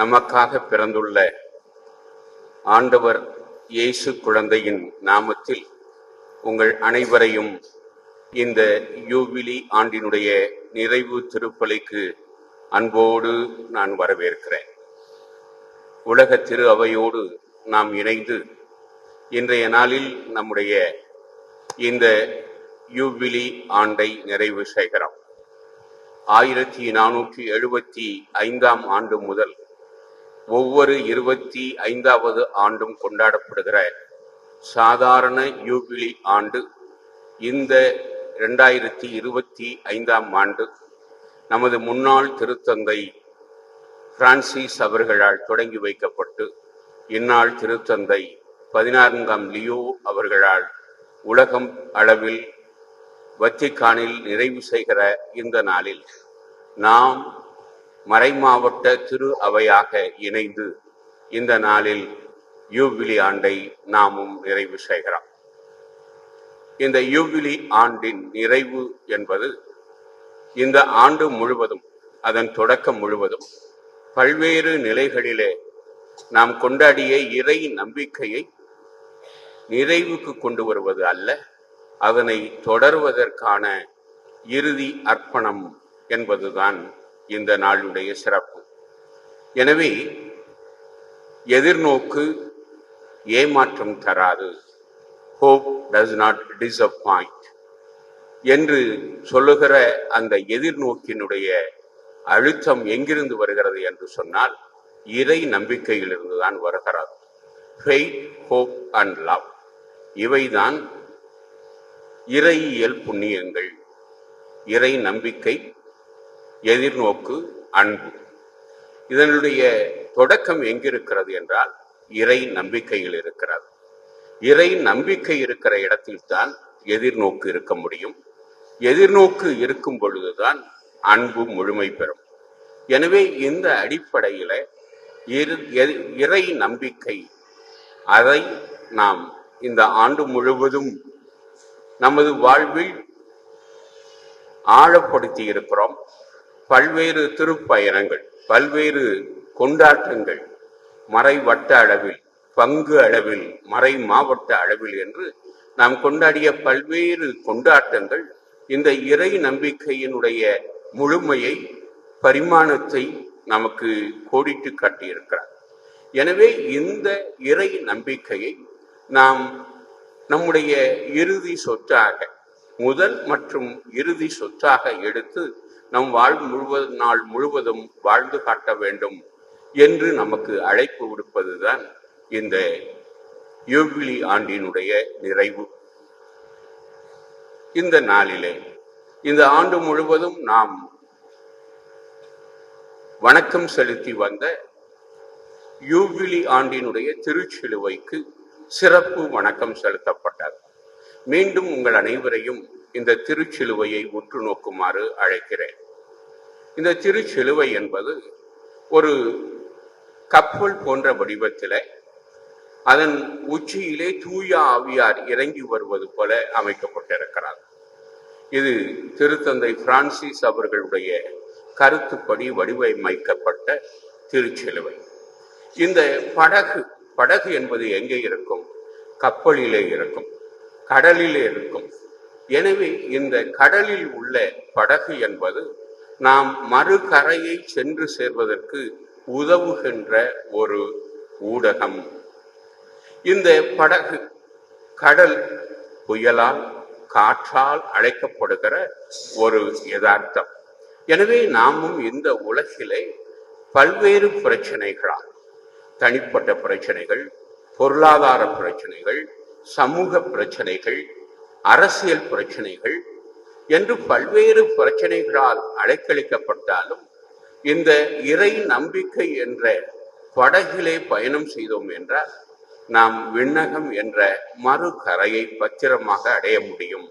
நமக்காக பிறந்துள்ள ஆண்டவர் இயேசு குழந்தையின் நாமத்தில் உங்கள் அனைவரையும் இந்த யூபிலி ஆண்டினுடைய நிறைவு திருப்பலிக்கு அன்போடு நான் வரவேற்கிறேன். உலக திரு அவையோடு நாம் இணைந்து இன்றைய நாளில் நம்முடைய இந்த யூபிலி ஆண்டை நிறைவு செய்கிறோம். 1475 ஆண்டு முதல் ஒவ்வொரு 25வது ஆண்டும் கொண்டாடப்படுகிற சாதாரண யூபிலி ஆண்டு இந்த 2025 ஆண்டு நமது முன்னாள் திருத்தந்தை பிரான்சிஸ் அவர்களால் தொடங்கி வைக்கப்பட்டு இந்நாள் திருத்தந்தை 14ஆம் லியோ அவர்களால் உலகம் அளவில் வத்திக்கானில் நிறைவு செய்கிற இந்த நாளில் நாம் மறைமாவட்ட திரு அவையாக இணைந்து இந்த நாளில் யூபிலி ஆண்டை நாமும் நிறைவு செய்கிறோம். இந்த யூபிலி ஆண்டின் நிறைவு என்பது இந்த ஆண்டு முழுவதும், அதன் தொடக்கம் முழுவதும் பல்வேறு நிலைகளிலே நாம் கொண்டாடிய இறை நம்பிக்கையை நிறைவுக்கு கொண்டு வருவது அல்ல, அதனை தொடர்வதற்கான இறுதி அர்ப்பணம் என்பதுதான் இந்த நாளுடைய சிறப்பு. எனவே எதிர்நோக்கு ஏமாற்றம் தராது, hope does not disappoint என்று சொல்லுகிற அந்த எதிர்நோக்கினுடைய அழுத்தம் எங்கிருந்து வருகிறது என்று சொன்னால் இறை நம்பிக்கையிலிருந்து தான் வருகிறது. faith, hope and love, இவைதான் இறையியல் புண்ணியங்கள். இறை நம்பிக்கை, எதிர்நோக்கு, அன்பு. இதனுடைய தொடக்கம் எங்கிருக்கிறது என்றால் இறை நம்பிக்கையில் இருக்கிறது. இறை நம்பிக்கை இருக்கிற இடத்தில்தான் எதிர்நோக்கு இருக்க முடியும். எதிர்நோக்கு இருக்கும் பொழுதுதான் அன்பு முழுமை பெறும். எனவே இந்த அடிப்படையில இறை நம்பிக்கை, அதை நாம் இந்த ஆண்டு முழுவதும் நமது வாழ்வில் ஆழப்படுத்தி இருக்கிறோம். பல்வேறு திருப்பயணங்கள், பல்வேறு கொண்டாட்டங்கள், மறை வட்ட அளவில், பங்கு அளவில், மறை மாவட்ட அளவில் என்று நாம் கொண்டாடிய பல்வேறு கொண்டாட்டங்கள் இந்த இறை நம்பிக்கையினுடைய முழுமையை, பரிமாணத்தை நமக்கு கோடிட்டு காட்டியிருக்கிறார். எனவே இந்த இறை நம்பிக்கையை நாம் நம்முடைய இறுதி சொத்தாக, முதல் மற்றும் இறுதி சொத்தாக எடுத்து நம் நாள் முழுவதும் வாழ்ந்து காட்ட வேண்டும் என்று நமக்கு அழைப்பு விடுப்பதுதான் இந்த யூபிலி ஆண்டினுடைய நிறைவு. இந்த நாளிலே, இந்த ஆண்டு முழுவதும் நாம் வணக்கம் செலுத்தி வந்த யூபிலி ஆண்டினுடைய திருச்சிலுவைக்கு சிறப்பு வணக்கம் செலுத்தப்பட்டது. மீண்டும் உங்கள் அனைவரையும் இந்த திருச்சிலுவையை உற்று நோக்குமாறு அழைக்கிறேன். இந்த திருச்சிலுவை என்பது ஒரு கப்பல் போன்ற வடிவத்திலே, அதன் உச்சியிலே தூய ஆவியார் இறங்கி வருவது போல அமைக்கப்பட்டிருக்கிறது. இது திருத்தந்தை பிரான்சிஸ் அவர்களுடைய கருத்துப்படி வடிவமைக்கப்பட்ட திருச்சிலுவை. இந்த படகு என்பது எங்கே இருக்கும்? கப்பலிலே இருக்கும், கடலிலே இருக்கும். எனவே இந்த கடலில் உள்ள படகு என்பது நாம் மறுகரையை சென்று சேர்வதற்கு உதவுகின்ற ஒரு ஊடகம். இந்த படகு கடல், புயலால், காற்றால் அழைக்கப்படுகிற ஒரு யதார்த்தம். எனவே நாமும் இந்த உலகிலே பல்வேறு பிரச்சனைகளால், தனிப்பட்ட பிரச்சனைகள், பொருளாதார பிரச்சனைகள், சமூக பிரச்சனைகள், அரசியல் பிரச்சனைகள் என்று பல்வேறு பிரச்சனைகளால் அலைக்கழிக்கப்பட்டாலும் இந்த இறை நம்பிக்கை என்ற படகிலே பயணம் செய்தோம் என்றால் நாம் விண்ணகம் என்ற மறுகரையை பத்திரமாக அடைய முடியும்.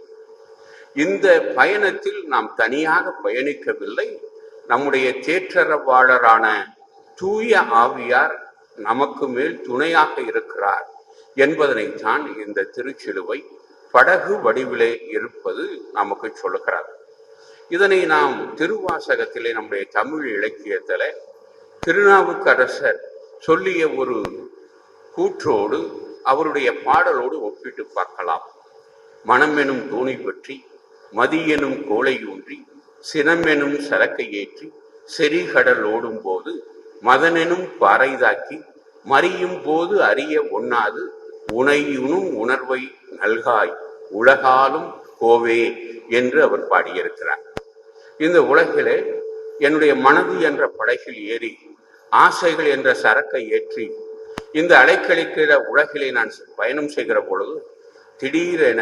இந்த பயணத்தில் நாம் தனியாக பயணிக்கவில்லை. நம்முடைய தேற்றரவாளரான தூய ஆவியார் நமக்கு மேல் துணையாக இருக்கிறார் என்பதனைத்தான் இந்த திருச்சிலுவை படகு வடிவிலே இருப்பது நமக்கு சொல்லுகிறார். இதனை நாம் திருவாசகத்திலே, நம்முடைய தமிழ் இலக்கியத்திலே திருநாவுக்கரசர் சொல்லிய ஒரு கூற்றோடு அவருடைய பாடலோடு ஒப்பிட்டு பார்க்கலாம். மனம் எனும் தோணி பற்றி மதி எனும் கோலை ஊன்றி சினம் எனும் சரக்கை ஏற்றி செறிகடல் ஓடும் போது மதனெனும் பாறைதாக்கி மறியும் போது அறிய ஒண்ணாது உனையுணும் உணர்வை நல்காய் உலகாலும் கோவே என்று அவர் பாடியிருக்கிறார். இந்த உலகிலே என்னுடைய மனது என்ற படகில் ஏறி ஆசைகள் என்ற சரக்கை ஏற்றி இந்த அலைக்கழிக்கிற உலகிலே நான் பயணம் செய்கிற பொழுது திடீரென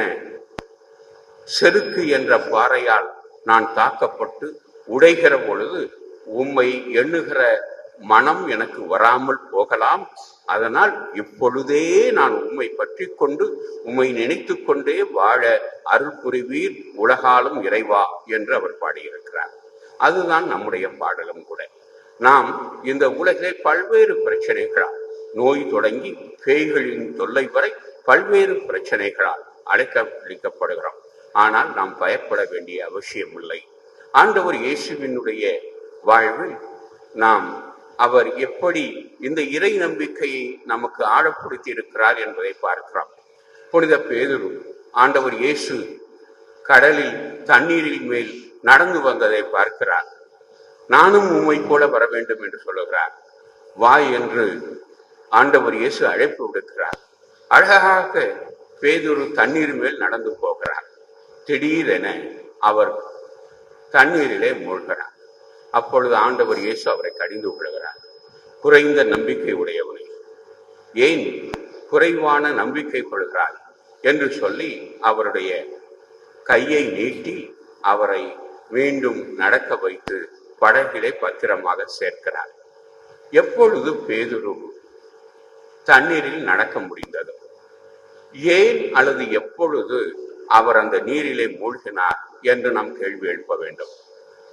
செருக்கு என்ற பாறையால் நான் தாக்கப்பட்டு உடைகிற பொழுது உம்மை எண்ணுகிற மனம் எனக்கு வராமல் போகலாம். அதனால் இப்பொழுதே நான் உம்மை பற்றி கொண்டு உம்மை நினைத்து கொண்டே வாழ அருள் புரிவீர் உலகாலும் இறைவா என்று அவர் பாடியிருக்கிறார். அதுதான் நம்முடைய பாடலும் கூட. நாம் இந்த உலகிலே பல்வேறு பிரச்சனைகளால், நோய் தொடங்கி பேய்களின் தொல்லை வரை பல்வேறு பிரச்சனைகளால் அழைக்கப்படுகிறோம். ஆனால் நாம் பயப்பட வேண்டிய அவசியம் இல்லை. ஆண்டவர் இயேசுவினுடைய வாழ்வில் நாம் அவர் எப்படி இந்த இறை நம்பிக்கையை நமக்கு ஆழப்படுத்தி இருக்கிறார் என்பதை பார்க்கிறோம். புனித பேதுரு ஆண்டவர் இயேசு கடலில் தண்ணீரில் மேல் நடந்து வந்ததை பார்க்கிறார். நானும் உம்மை போல வர வேண்டும் என்று சொல்லுகிறார். வா என்று ஆண்டவர் இயேசு அழைப்பு விடுக்கிறார். அழகாக பேதுரு தண்ணீர் மேல் நடந்து போகிறார். திடீரென அவர் தண்ணீரிலே மூழ்கிறார். அப்பொழுது ஆண்டவர் இயேசு அவரை கடிந்து கொள்கிறார். குறைந்த நம்பிக்கை உடையவனை ஏன் குறைவான நம்பிக்கை கொள்கிறார் என்று சொல்லி அவருடைய கையை நீட்டி அவரை மீண்டும் நடக்க வைத்து படகிலே பத்திரமாக சேர்க்கிறார். எப்பொழுது பேதுரு தண்ணீரில் நடக்க முடிந்தது? ஏன் அல்லது எப்பொழுது அவர் அந்த நீரிலே மூழ்கினார் என்று நாம் கேள்வி எழுப்ப வேண்டும்.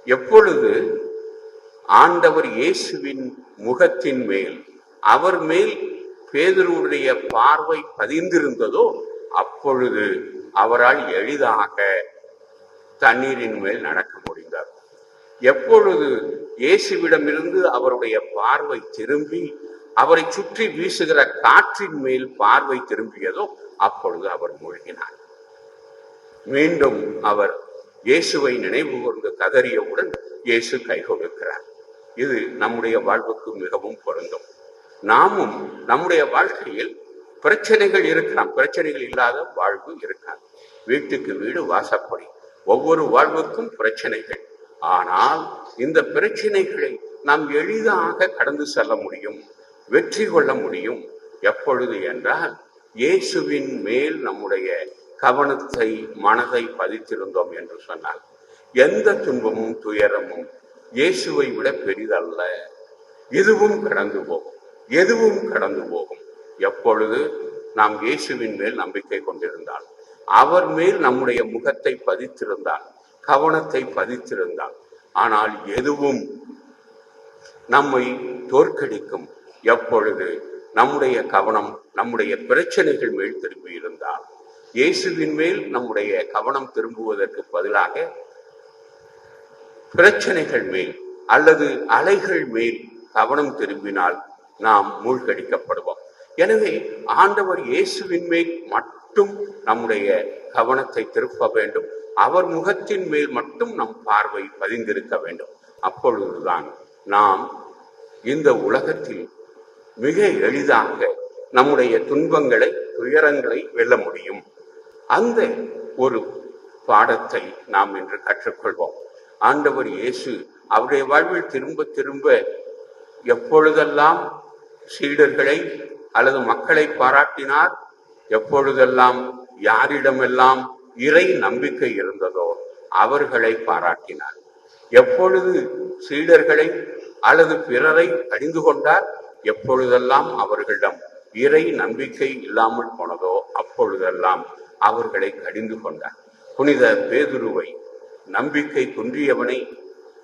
எப்பொழுது ஆண்டவர் இயேசுவின் முகத்தின் மேல் அவர் மேல் பேதுருவுடைய பார்வை பதிந்திருந்ததோ அப்பொழுது அவரால் எளிதாக தண்ணீரின் மேல் நடக்க முடிந்தார். எப்பொழுது இயேசுவிடமிருந்து அவருடைய பார்வை திரும்பி அவரை சுற்றி வீசுகிற காற்றின் மேல் பார்வை திரும்பியதோ அப்பொழுது அவர் மூழ்கினார். மீண்டும் அவர் இயேசுவை நினைவு கூர்ந்து கதறியவுடன் இயேசு கை கொடுக்கிறார். இது நம்முடைய வாழ்வுக்கு மிகவும் பொருந்தும். நாமும் நம்முடைய வாழ்க்கையில் பிரச்சனைகள் இருக்கலாம், பிரச்சனைகள் இல்லாத வாழ்வு இருக்காது. வீட்டுக்கு வீடு வாசப்படி, ஒவ்வொரு வாழ்வுக்கும் பிரச்சனைகள். ஆனால் இந்த பிரச்சனைகளை நாம் எளிதாக கடந்து செல்ல முடியும், வெற்றி கொள்ள முடியும். எப்பொழுது என்றால் இயேசுவின் மேல் நம்முடைய கவனத்தை மனதை பதித்திருந்தோம் என்று சொன்னால் எந்த துன்பமும் துயரமும் இயேசுவை விட பெரிதல்ல. இதுவும் கடந்து போகும், எதுவும் கடந்து போகும். எப்பொழுது நாம் இயேசுவின் மேல் நம்பிக்கை கொண்டிருந்தால், அவர் மேல் நம்முடைய முகத்தை பதித்திருந்தால், கவனத்தை பதித்திருந்தால், ஆனால் எதுவும் நம்மை தோற்கடிக்கும். எப்பொழுது நம்முடைய கவனம் நம்முடைய பிரச்சனைகள் மேல் திரும்பி இருந்தால், இயேசுவின் மேல் நம்முடைய கவனம் திரும்புவதற்கு பதிலாக பிரச்சனைகள் மேல் அல்லது அலைகள் மேல் கவனம் திரும்பினால் நாம் மூழ்கடிக்கப்படுவோம். எனவே ஆண்டவர் இயேசுவின் மேல் மட்டும் நம்முடைய கவனத்தை திருப்ப வேண்டும். அவர் முகத்தின் மேல் மட்டும் நம் பார்வை பதிந்திருக்க வேண்டும். அப்பொழுதுதான் நாம் இந்த உலகத்தில் மிக எளிதாக நம்முடைய துன்பங்களை, துயரங்களை வெல்ல முடியும். அந்த ஒரு பாடத்தை நாம் இன்று கற்றுக்கொள்வோம். ஆண்டவர் இயேசு அவருடைய வாழ்வில் திரும்ப திரும்ப எப்பொழுதெல்லாம் சீடர்களை அல்லது மக்களை பாராட்டினார், எப்பொழுதெல்லாம் யாரிடமெல்லாம் இறை நம்பிக்கை இருந்ததோ அவர்களை பாராட்டினார். எப்பொழுது சீடர்களை அல்லது பிறரை கடிந்து கொண்டார், எப்பொழுதெல்லாம் அவர்களிடம் இறை நம்பிக்கை இல்லாமல் போனதோ அப்பொழுதெல்லாம் அவர்களை கடிந்து கொண்டார். புனித பேதுருவை நம்பிக்கை குன்றியவனை,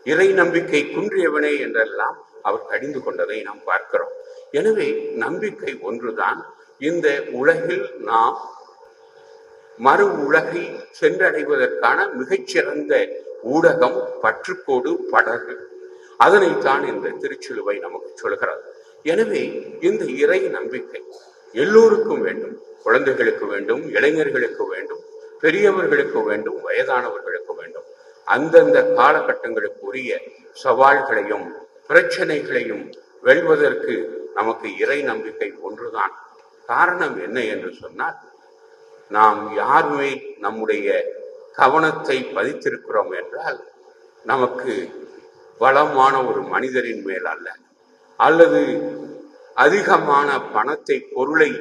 இறை நம்பிக்கை குன்றியவனே என்றெல்லாம் அவர் கடிந்து கொண்டதை நாம் பார்க்கிறோம். எனவே நம்பிக்கை ஒன்றுதான். இந்த உலகில் நாம் மறு உலகை சென்றடைவதற்கான மிகச்சிறந்த ஊடகம், பற்றுக்கோடு, படகு. அதனைத்தான் இந்த திருச்சிலுவை நமக்கு சொல்கிறது. எனவே இந்த இறை நம்பிக்கை எல்லோருக்கும் வேண்டும். குழந்தைகளுக்கு வேண்டும், இளைஞர்களுக்கு வேண்டும், பெரியவர்களுக்கு வேண்டும், வயதானவர்களுக்கு வேண்டும். அந்தந்த காலகட்டங்களுக்கு உரிய சவால்களையும் பிரச்சனைகளையும் வெல்வதற்கு நமக்கு இறை நம்பிக்கை ஒன்றுதான். காரணம் என்ன என்று சொன்னால், நாம் யாருமே நம்முடைய கவனத்தை பதித்திருக்கிறோம் என்றால் நமக்கு வளமான ஒரு மனிதரின் மேல் அல்ல, அல்லது அதிகமான பணத்தை பொருளை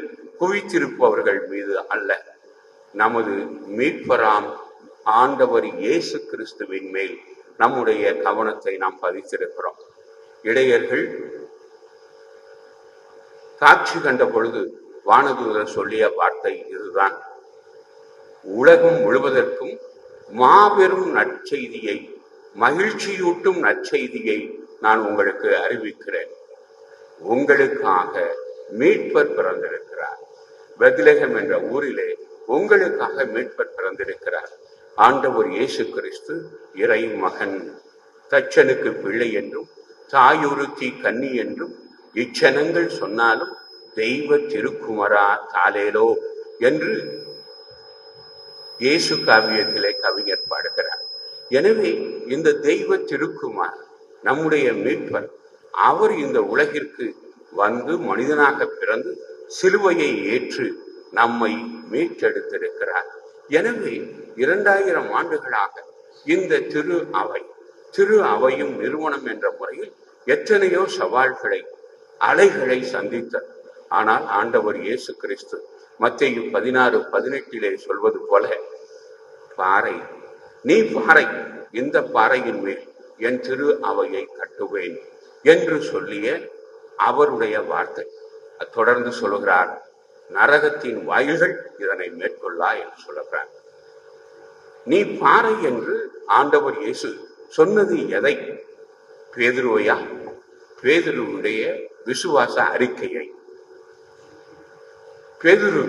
குவித்திருப்பவர்கள் மீது அல்ல, நமது மீட்பராம் ஆண்டவர் இயேசு கிறிஸ்துவின் மேல் நம்முடைய கவனத்தை நாம் பதித்திருக்கிறோம். இடையர்கள் காட்சி கண்ட பொழுது வானதூதர் சொல்லிய வார்த்தை இதுதான்: உலகம் முழுவதற்கும் மாபெரும் நற்செய்தியை, மகிழ்ச்சியூட்டும் நற்செய்தியை நான் உங்களுக்கு அறிவிக்கிறேன். உங்களுக்காக மீட்பர் பிறந்திருக்கிறார். பெத்லெகேம் என்ற ஊரிலே உங்களுக்காக மீட்பர் பிறந்திருக்கிறார். ஆண்டவர் இயேசு கிறிஸ்து இறை மகன், தச்சனுக்கு பிள்ளை என்றும் தாயொருத்தி கன்னி என்றும் இச்சனங்கள் சொன்னாலும் தெய்வ திருக்குமரா தாலேலோ என்று இயேசு காவியத்திலே கவிஞர் பாடுகிறார். எனவே இந்த தெய்வ திருக்குமார் நம்முடைய மீட்பர். அவர் இந்த உலகிற்கு வந்து மனிதனாக பிறந்து சிலுவையை ஏற்று நம்மை மீட்டெடுத்திருக்கிறார். எனவே 2000 ஆண்டுகளாக இந்த திரு அவையும் நிறுவனம் என்ற முறையில் எத்தனையோ சவால்களை, அலைகளை சந்தித்தார். ஆனால் ஆண்டவர் இயேசு கிறிஸ்து மத்தேயு 16:18 சொல்வது போல, பாறை, நீ பாறை, இந்த பாறையின் மேல் என் திரு அவையை கட்டுவேன் என்று சொல்லிய அவருடைய வார்த்தை. தொடர்ந்து சொல்லுகிறார், நரகத்தின் வாயில்கள் இதனை மேற்கொள்ளா என்று சொல்லுகிறார். நீ பாறை என்று ஆண்டவர் இயேசு சொன்னது எதை? பேதுருவையா? பேதுருவுடைய விசுவாச அறிக்கையை. பேதுரு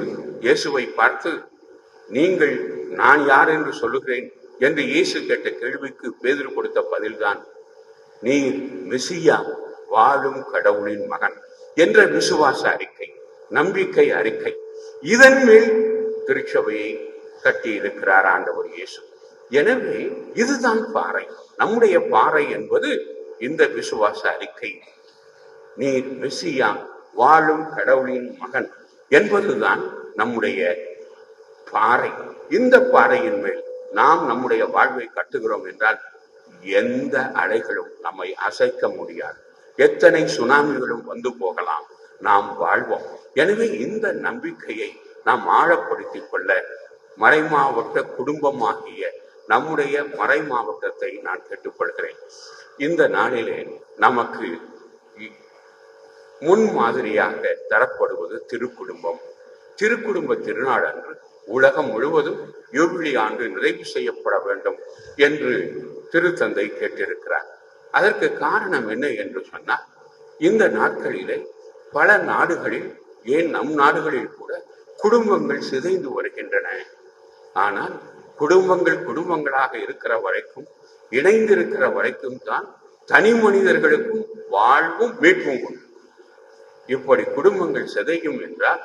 இயேசுவை பார்த்து, நீங்கள் நான் யார் என்று சொல்லுகிறேன் என்று இயேசு கேட்ட கேள்விக்கு பேதுரு கொடுத்த பதில்தான், நீர் மெசியா, வாழும் கடவுளின் மகன் என்ற விசுவாச அறிக்கை, நம்பிக்கை அறிக்கை. இதன் மேல் திருச்சபையை கட்டி இருக்கிறார் ஆண்டவர் இயேசு. எனவே இதுதான் பாறை. நம்முடைய பாறை என்பது இந்த விசுவாச அறிக்கை. நீர் மெசியா, வாழும் கடவுளின் மகன் என்பதுதான் நம்முடைய பாறை. இந்த பாறையின் மேல் நாம் நம்முடைய வாழ்வை கட்டுகிறோம் என்றால் எந்த அலைகளும் நம்மை அசைக்க முடியாது. எத்தனை சுனாமிகளும் வந்து போகலாம், நாம் வாழ்வோம். எனவே இந்த நம்பிக்கையை நாம் ஆழப்படுத்திக் கொள்ள மறைமாவட்ட குடும்பமாகிய நம்முடைய மறை மாவட்டத்தை நான் கேட்டுக்கொள்கிறேன். இந்த நாளிலே நமக்கு முன்மாதிரியாக தரப்படுவது திருக்குடும்பம். திருக்குடும்ப திருநாள் அன்று உலகம் முழுவதும் யூபிலி ஆண்டு நிறைவு செய்யப்பட வேண்டும் என்று திருத்தந்தை கேட்டிருக்கிறார். அதற்கு காரணம் என்ன என்று சொன்னால், இந்த நாட்களிலே பல நாடுகளில், ஏன் நம் நாடுகளில் கூட குடும்பங்கள் சிதைந்து வருகின்றன. ஆனால் குடும்பங்கள் குடும்பங்களாக இருக்கிற வரைக்கும், இணைந்திருக்கிற வரைக்கும் தான் தனி மனிதர்களுக்கும் வாழ்வும் மீட்பும் உண்டு. இப்படி குடும்பங்கள் சிதையும் என்றால்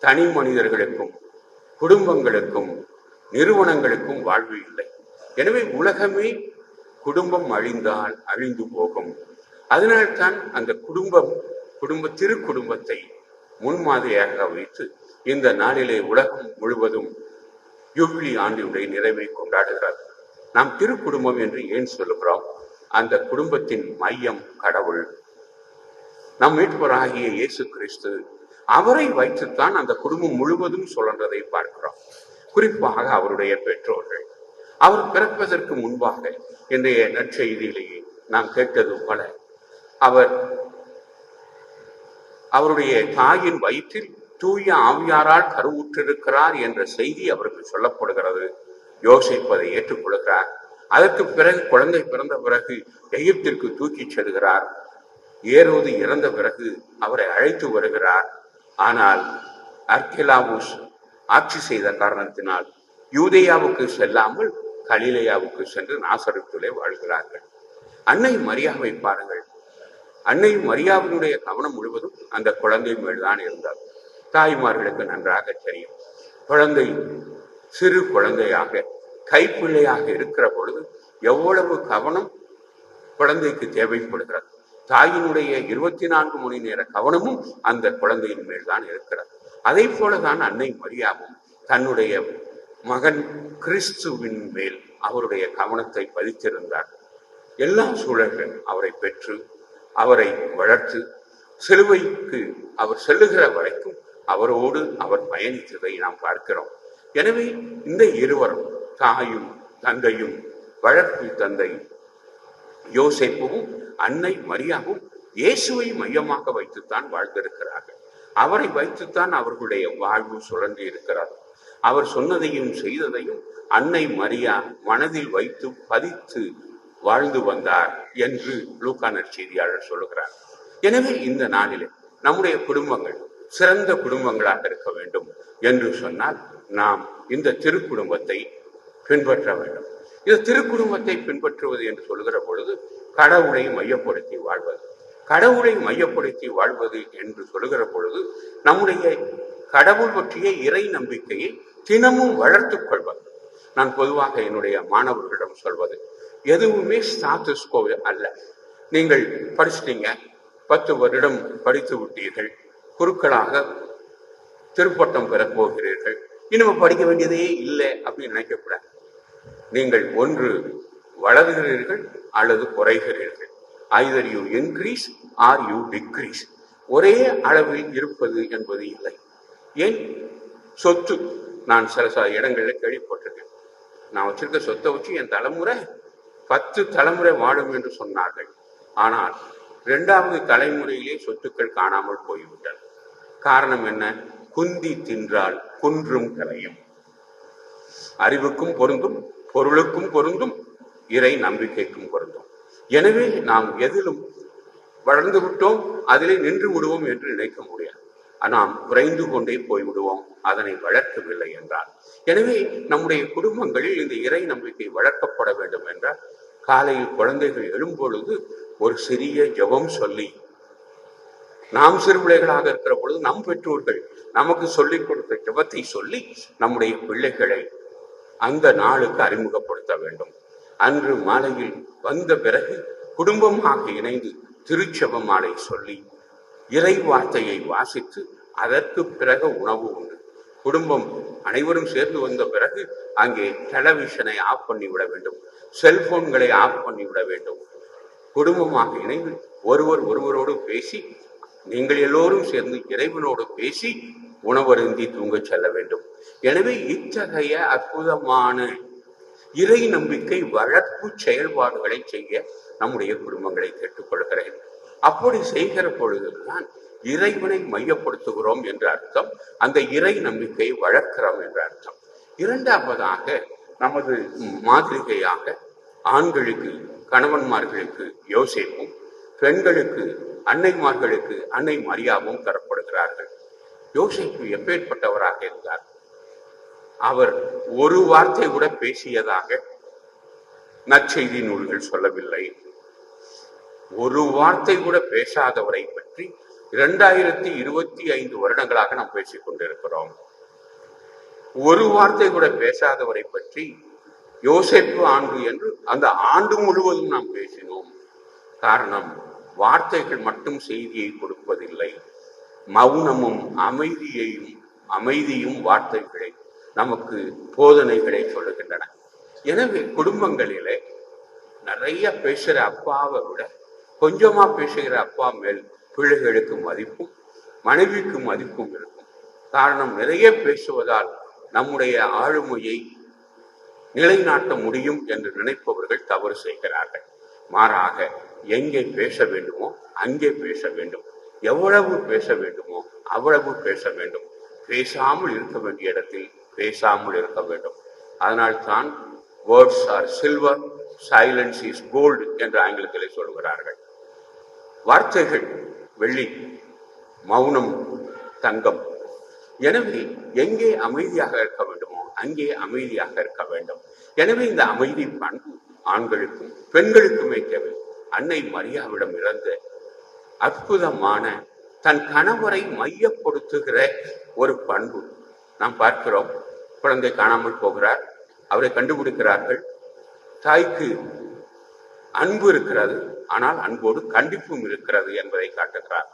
தனி மனிதர்களுக்கும் குடும்பங்களுக்கும் நிறுவனங்களுக்கும் வாழ்வு இல்லை. எனவே உலகமே குடும்பம் அழிந்தால் அழிந்து போகும். அதனால்தான் அந்த திருக்குடும்பத்தை முன்மாதிரியாக வைத்து இந்த நாளிலே உலகம் முழுவதும் யூபிலி ஆண்டினுடைய நிறைவை கொண்டாடுகிறார். நாம் திருக்குடும்பம் என்று ஏன் சொல்லுகிறோம்? அந்த குடும்பத்தின் மையம் கடவுள், நம் மீட்பராகிய இயேசு கிறிஸ்து. அவரை வைத்துத்தான் அந்த குடும்பம் முழுவதும் சுழன்றதை பார்க்கிறோம். குறிப்பாக அவருடைய பெற்றோர்கள். அவர் பிறப்பதற்கு முன்பாக இன்றைய நற்செய்தியிலேயே நாம் கேட்டது போல, அவருடைய தாயின் வயிற்றில் தூய ஆவியாரால் கருவுற்றிருக்கிறார் என்ற செய்தி அவருக்கு சொல்லப்படுகிறது. யோசேப்பு அதை ஏற்றுக்கொள்கிறார். அதற்கு பிறகு குழந்தை பிறந்த பிறகு எகிப்திற்கு தூக்கிச் செல்கிறார். ஏரோது இறந்த பிறகு அவரை அழைத்து வருகிறார். ஆனால் அர்கெலாவுஸ் ஆட்சி செய்த காரணத்தினால் யூதேயாவுக்கு செல்லாமல் கலிலேயாவுக்கு சென்று நாசரேத்திலே வாழ்கிறார்கள். அன்னை மரியாவை பாருங்கள். அன்னை மரியாவினுடைய கவனம் முழுவதும் அந்த குழந்தை மேல்தான் இருந்தார். தாய்மார்களுக்கு நன்றாக தெரியும், குழந்தை சிறு குழந்தையாக கைப்பிள்ளையாக இருக்கிற பொழுது எவ்வளவு கவனம் குழந்தைக்கு தேவைப்படுகிறது. தாயினுடைய 24 மணி நேர கவனமும் அந்த குழந்தையின் மேல்தான் இருக்கிறது. அதை போலதான் அன்னை மரியாவும் தன்னுடைய மகன் கிறிஸ்துவின் மேல் அவருடைய கவனத்தை பதித்திருந்தார். எல்லா சூழல்கள் அவரை பெற்று அவரை வளர்த்து சிலுவைக்கு அவர் செல்லுகிற வரைக்கும் அவரோடு அவர் பயணித்ததை நாம் பார்க்கிறோம். எனவே இந்த இருவரும், தாயும் தந்தையும், வளர்ப்பு தந்தை யோசேப்பும் அன்னை மரியாவும் இயேசுவை மையமாக வைத்துத்தான் வாழ்ந்திருக்கிறார்கள். அவரை வைத்துத்தான் அவர்களுடைய வாழ்வு சுழன்று இருக்கிறார். அவர் சொன்னதையும் செய்ததையும் அன்னை மரியா மனதில் வைத்து பதித்து வாழ்ந்து வந்தார் என்று லூக்கா நற்செய்தியாளர் சொல்லுகிறார். எனவே இந்த நாளிலே நம்முடைய குடும்பங்கள் சிறந்த குடும்பங்களாக இருக்க வேண்டும் என்று சொன்னால் நாம் இந்த திருக்குடும்பத்தை பின்பற்ற வேண்டும். இந்த திருக்குடும்பத்தை பின்பற்றுவது என்று சொல்கிற பொழுது கடவுளை மையப்படுத்தி வாழ்வது. கடவுளை மையப்படுத்தி வாழ்வது என்று சொல்கிற பொழுது நம்முடைய கடவுள் பற்றிய இறை நம்பிக்கையை தினமும் வளர்த்துக் கொள்வது. நான் பொதுவாக என்னுடைய மாணவர்களிடம் சொல்வது, எதுவுமே ஸ்டாட்டஸ் கோ அல்ல. நீங்கள் படிச்சிட்டீங்க, 10 வருடம் படித்து விட்டீர்கள், குருக்களாக திருப்பட்டம் பெறப் போகிறீர்கள், இன்னும் படிக்க வேண்டியதே இல்லை அப்படின்னு நினைக்கக்கூடாது. நீங்கள் ஒன்று வளர்கிறீர்கள் அல்லது குறைகிறீர்கள். Either you increase or you decrease. ஒரே அளவில் இருப்பது என்பது இல்லை. ஏன் சொத்து, நான் சில இடங்களில் கேள்விப்பட்டிருக்கேன், நான் வச்சிருக்க சொத்தை வச்சு என் தலைமுறை 10 தலைமுறை வாழும் என்று சொன்னார்கள். ஆனால் 2வது தலைமுறையிலே சொத்துக்கள் காணாமல் போய்விட்டன. காரணம் என்ன? குந்தி தின்றால் குன்றும் கரையும். அறிவுக்கும் பொருந்தும், பொருளுக்கும் பொருந்தும், இறை நம்பிக்கைக்கும் பொருந்தும். எனவே நாம் எதிலும் வளர்ந்து விட்டோம், அதிலே நின்று விடுவோம் என்று நினைக்க முடியாது. நாம் குறைந்து கொண்டே போய்விடுவோம், அதனை வளர்க்கவில்லை என்றால். எனவே நம்முடைய குடும்பங்களில் இந்த இறை நம்பிக்கை வளர்க்கப்பட வேண்டும் என்றால், காலையில் குழந்தைகள் எழும்பொழுது ஒரு சிறிய ஜெபம் சொல்லி, நாம் சிறு பிள்ளைகளாக இருக்கிற பொழுது நம் பெற்றோர்கள் நமக்கு சொல்லிக் கொடுத்த ஜெபத்தை சொல்லி நம்முடைய பிள்ளைகளை அந்த நாளுக்கு அறிமுகப்படுத்த வேண்டும். அன்று மாலையில் வந்த பிறகு குடும்பமாக இணைந்து திருச்செப மாலை சொல்லி இறை வார்த்தையை வாசித்து அதற்கு பிறகு உணவு உண்டு. குடும்பம் அனைவரும் சேர்ந்து வந்த பிறகு அங்கே டெலிவிஷனை ஆஃப் பண்ணிவிட வேண்டும், செல்போன்களை ஆஃப் பண்ணிவிட வேண்டும். குடும்பமாக இணைந்து ஒருவரோடு பேசி, நீங்கள் எல்லோரும் சேர்ந்து இறைவனோடு பேசி உணவருந்தி தூங்க செல்ல வேண்டும். எனவே இத்தகைய அற்புதமான இறை நம்பிக்கை வளர்ப்பு செயல்பாடுகளை செய்ய நம்முடைய குடும்பங்களை கேட்டுக்கொள்கிறேன். அப்படி செய்கிற பொழுதுதான் இறைவனை மையப்படுத்துகிறோம் என்ற அர்த்தம், அந்த இறை நம்பிக்கையை வளர்க்கிறோம் என்ற அர்த்தம். 2வதாக நமது மாதிரிகையாக ஆண்களுக்கு கணவன்மார்களுக்கு யோசேப்பும், பெண்களுக்கு அன்னைமார்களுக்கு அன்னை மரியாவும் தரப்படுகிறார்கள். யோசேப்பு எப்பேற்பட்டவராக இருந்தார்? அவர் ஒரு வார்த்தை கூட பேசியதாக நற்செய்தி நூல்கள் சொல்லவில்லை. ஒரு வார்த்தை கூட பேசாதவரை பற்றி 2025 வருடங்களாக நாம் பேசிக் கொண்டிருக்கிறோம். ஒரு வார்த்தை கூட பேசாதவரை பற்றி யோசேப்பு ஆண்டு என்று அந்த ஆண்டு முழுவதும் நாம் பேசினோம். காரணம், வார்த்தைகள் மட்டும் செய்தியை கொடுப்பதில்லை, மௌனமும் அமைதியும் வார்த்தைகளை நமக்கு போதனைகளை சொல்லுகின்றன. எனவே குடும்பங்களிலே நிறைய பேசுகிற அப்பாவை விட கொஞ்சமா பேசுகிற அப்பா மேல் பிள்ளைகளுக்கு மதிப்பும் மனைவிக்கு மதிப்பும் இருக்கும். காரணம், நிறைய பேசுவதால் நம்முடைய ஆளுமையை நிலைநாட்ட முடியும் என்று நினைப்பவர்கள் தவறு செய்கிறார்கள். மாறாக எங்கே பேச வேண்டுமோ அங்கே பேச வேண்டும், எவ்வளவு பேச வேண்டுமோ அவ்வளவு பேச வேண்டும். பேசாமல் இருக்க வேண்டிய இடத்தில் பேசாமல் இருக்க வேண்டும். அதனால்தான் words are silver, silence is gold என்று ஆங்கிலத்திலே சொல்கிறார்கள். வார்த்தைகள் வெள்ளி, மௌனம் தங்கம். எனவே எங்கே அமைதியாக இருக்க வேண்டுமோ அங்கே அமைதியாக இருக்க வேண்டும். எனவே இந்த அமைதி பண்பு ஆண்களுக்கும் பெண்களுக்குமே தேவை. அன்னை மரியாவிடம் இருந்த அற்புதமான தன் கணவரை மையப்படுத்துகிற ஒரு பண்பு நாம் பார்க்கிறோம். குழந்தை காணாமல் போகிறார், அவரை கண்டுபிடிக்கிறார்கள். தாய்க்கு அன்பு இருக்கிறது, ஆனால் அன்போடு கண்டிப்பும் இருக்கிறது என்பதை காட்டுகிறார்.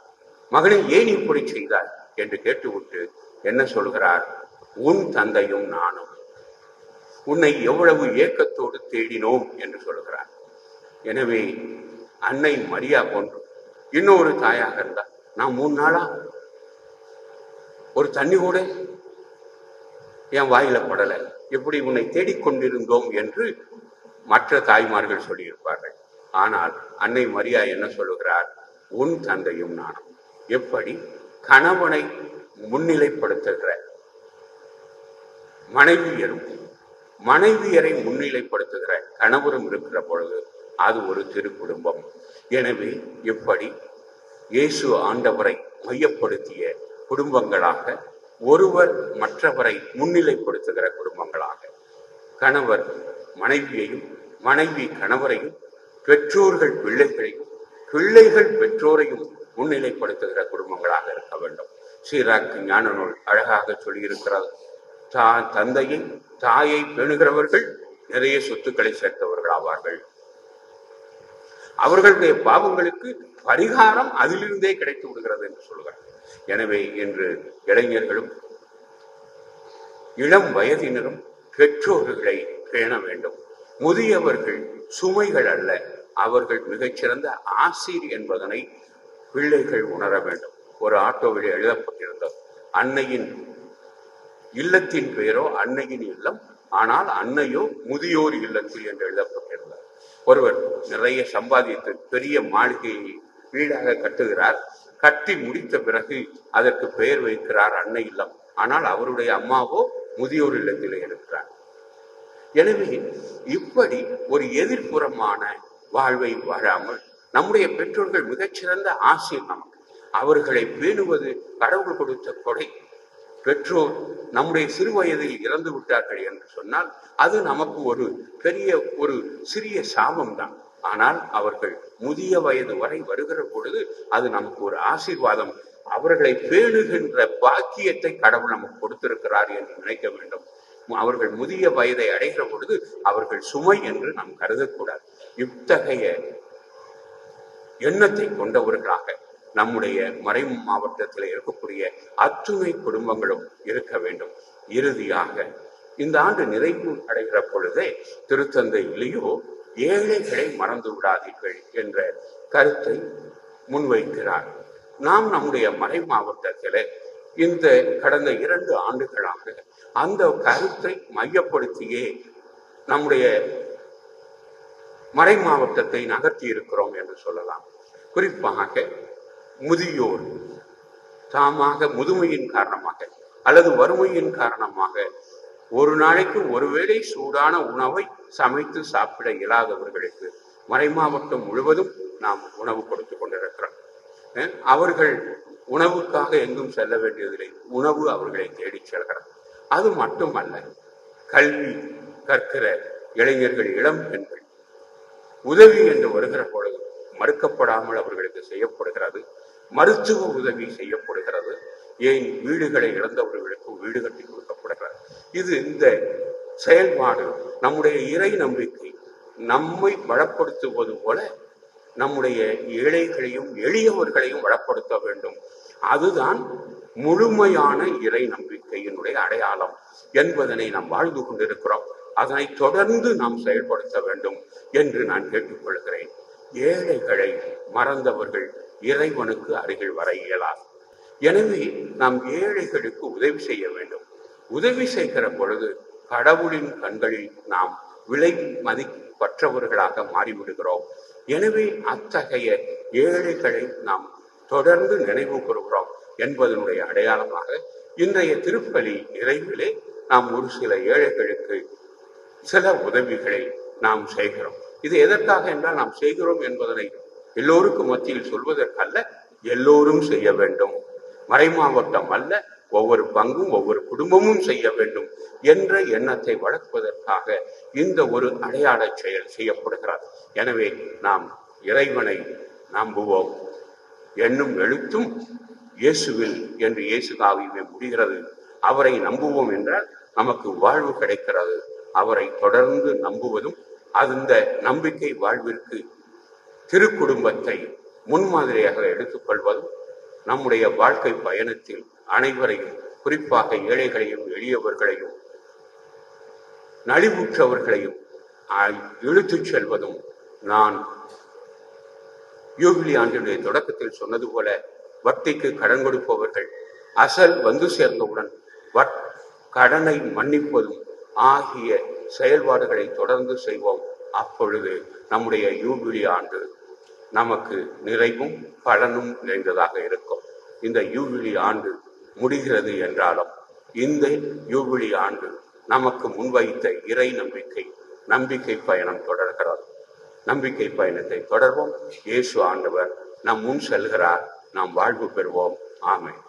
மகனை ஏன் இப்படி செய்தார் என்று கேட்டுவிட்டு என்ன சொல்கிறார்? உன் தந்தையும் நானும் உன்னை எவ்வளவு ஏக்கத்தோடு தேடினோம் என்று சொல்கிறார். எனவே அன்னை மரியா போன்று இன்னொரு தாயாக இருந்தார், நான் 3 நாளா ஒரு தண்ணி கூட என் வாயில படலை, எப்படி உன்னை தேடிக்கொண்டிருந்தோம் என்று மற்ற தாய்மார்கள் சொல்லியிருப்பார்கள். ஆனால் அன்னை மரியா என்ன சொல்லுகிறார்? உன் தந்தையும் நானும். எப்படி கணவனை முன்னிலைப்படுத்துகிற மனைவியரை முன்னிலைப்படுத்துகிற கணவரும் இருக்கிற பொழுது அது ஒரு திரு குடும்பம். எனவே எப்படி இயேசு ஆண்டவரை மையப்படுத்திய குடும்பங்களாக, ஒருவர் மற்றவரை முன்னிலைப்படுத்துகிற குடும்பங்களாக, கணவர் மனைவியையும் மனைவி கணவரையும், பெற்றோர்கள் பிள்ளைகளையும் பிள்ளைகள் பெற்றோரையும் முன்னிலைப்படுத்துகிற குடும்பங்களாக இருக்க வேண்டும். சீராக்கு ஞான நூல் அழகாக சொல்லியிருக்கிறது. தந்தையை தாயை பேணுகிறவர்கள் நிறைய சொத்துக்களை சேர்த்தவர்கள் ஆவார்கள். அவர்களுடைய பாவங்களுக்கு பரிகாரம் அதிலிருந்தே கிடைத்து விடுகிறது என்று சொல்கிறார். எனவே இன்று இளைஞர்களும் இளம் வயதினரும் பெற்றோர்களை பேண வேண்டும். முதியவர்கள் சுமைகள் அல்ல, அவர்கள் மிகச்சிறந்த ஆசிர் என்பதனை பிள்ளைகள் உணர வேண்டும். ஒரு ஆட்டோவில் எழுதப்பட்டிருந்தது, அன்னையின் இல்லத்தின் பெயரோ அன்னையின் இல்லம், ஆனால் அன்னையோ முதியோர் இல்லத்தில் என்று எழுதப்பட்டிருந்தார். ஒருவர் நிறைய சம்பாதித்து பெரிய மாளிகையை வீடாக கட்டுகிறார். கட்டி முடித்த பிறகு அதற்கு பெயர் வைக்கிறார் அன்னை இல்லம், ஆனால் அவருடைய அம்மாவோ முதியோர் இல்லத்திலே இருக்கிறார். எனவே இப்படி ஒரு எதிர்ப்புறமான வாழ்வை வாழாமல் நம்முடைய பெற்றோர்கள் மிகச்சிறந்த ஆசிர் நமக்கு. அவர்களை பேணுவது கடவுள் கொடுத்த கொடை. பெற்றோர் நம்முடைய சிறு வயதில் இறந்து விட்டார்கள் என்று சொன்னால் அது நமக்கு ஒரு சிறிய சாபம் தான். ஆனால் அவர்கள் முதிய வயது வரை வருகிற பொழுது அது நமக்கு ஒரு ஆசீர்வாதம். அவர்களை பேணுகின்ற பாக்கியத்தை கடவுள் நமக்கு கொடுத்திருக்கிறார் என்று நினைக்க வேண்டும். அவர்கள் முதிய வயதை அடைகிற பொழுது அவர்கள் சுமை என்று நாம் கருதக்கூடாது. இத்தகைய எண்ணத்தை கொண்டவர்களாக நம்முடைய மறை மாவட்டத்தில் இருக்கக்கூடிய அத்துணை குடும்பங்களும் இருக்க வேண்டும். இறுதியாக இந்த ஆண்டு நிறைவு அடைகிற பொழுதே திருத்தந்தை லியோ ஏழைகளை மறந்து விடாதீர்கள் என்ற கருத்தை முன்வைக்கிறார். நாம் நம்முடைய மறை மாவட்டத்தில் இந்த கடந்த 2 ஆண்டுகளாக அந்த கருத்தை மையப்படுத்தியே நம்முடைய மறை மாவட்டத்தை நகர்த்தி இருக்கிறோம் என்று சொல்லலாம். குறிப்பாக முதியோர் தாமாக முதுமையின் காரணமாக அல்லது வறுமையின் காரணமாக ஒரு நாளைக்கு ஒருவேளை சூடான உணவை சமைத்து சாப்பிட இயலாதவர்களுக்கு மறை மாவட்டம் முழுவதும் நாம் உணவு கொடுத்து கொண்டிருக்கிறோம். அவர்கள் உணவுக்காக எங்கும் செல்ல வேண்டியதில்லை, உணவு அவர்களை தேடி செல்கிறது. அது மட்டுமல்ல, கல்வி கற்கிற இளைஞர்கள், இளம் பெண்கள் உதவி என்று வருகிற பொழுது மறுக்கப்படாமல் அவர்களுக்கு செய்யப்படுகிறது. மருத்துவ உதவி செய்யப்படுகிறது. ஏன் வீடுகளை இழந்தவர்களுக்கு வீடு கட்டி கொடுக்கப்படுகிறது. இந்த செயல்பாடு நம்முடைய இறை நம்பிக்கை நம்மை வளப்படுத்துவது போல நம்முடைய ஏழைகளையும் எளியவர்களையும் வளப்படுத்த வேண்டும். அதுதான் முழுமையான இறை நம்பிக்கையினுடைய அடையாளம் என்பதனை நாம் வாழ்ந்து கொண்டிருக்கிறோம். அதனை தொடர்ந்து நாம் செயல்படுத்த வேண்டும் என்று நான் கேட்டுக்கொள்கிறேன். ஏழைகளை மறந்தவர்கள் இறைவனுக்கு அருகில் வர இயலாது. எனவே நாம் ஏழைகளுக்கு உதவி செய்ய வேண்டும். உதவி செய்கிற பொழுது கடவுளின் கண்களில் நாம் விலை மதிப்பற்றவர்களாக மாறிவிடுகிறோம். எனவே அத்தகைய ஏழைகளை நாம் தொடர்ந்து நினைவு கூறுகிறோம் என்பதனுடைய அடையாளமாக இன்றைய திருப்பலி நிறைவிலே நாம் ஒரு சில ஏழைகளுக்கு சில உதவிகளை நாம் செய்கிறோம். இது எதற்காக என்றால் நாம் செய்கிறோம் என்பதனை எல்லோருக்கும் மத்தியில் சொல்வதற்கல்ல, எல்லோரும் செய்ய வேண்டும். மறை மாவட்டம் அல்ல, ஒவ்வொரு பங்கும் ஒவ்வொரு குடும்பமும் செய்ய வேண்டும் என்ற எண்ணத்தை வளர்ப்பதற்காக இந்த ஒரு அடையாள செயல் செய்யப்படுகிறார். எனவே நாம் இறைவனை நம்புவோம். எண்ணும் எழுத்தும் இயேசுவில் என்று இயேசு காவியமே முடிகிறது. அவரை நம்புவோம் என்றால் நமக்கு வாழ்வு கிடைக்கிறது. அவரை தொடர்ந்து நம்புவதும் அந்த நம்பிக்கை வாழ்விற்கு திருக்குடும்பத்தை முன்மாதிரியாக எடுத்துக்கொள்வதும் நம்முடைய வாழ்க்கை பயணத்தில் அனைவரையும், குறிப்பாக ஏழைகளையும் எளியவர்களையும் நலிவுற்றவர்களையும் இழுத்துச் செல்வதும், நான் யூபிலி ஆண்டினுடைய தொடக்கத்தில் சொன்னது போல வட்டிக்கு கடன் கொடுப்பவர்கள் அசல் வந்து சேர்ந்தவுடன் கடனை மன்னிப்பதும் ஆகிய செயல்பாடுகளை தொடர்ந்து செய்வோம். அப்பொழுது நம்முடைய யூபிலி ஆண்டு நமக்கு நிறைவும் பலனும் நிறைந்ததாக இருக்கும். இந்த யூபிலி ஆண்டு முடிகிறது என்றாலும் இந்த யூபிலி ஆண்டு நமக்கு முன்வைத்த இறை நம்பிக்கை பயணம் தொடர்கிறது. நம்பிக்கை பயணத்தை தொடர்வோம். இயேசு ஆண்டவர் நம் முன் செல்கிறார். நாம் வாழ்வு பெறுவோம். ஆமென்.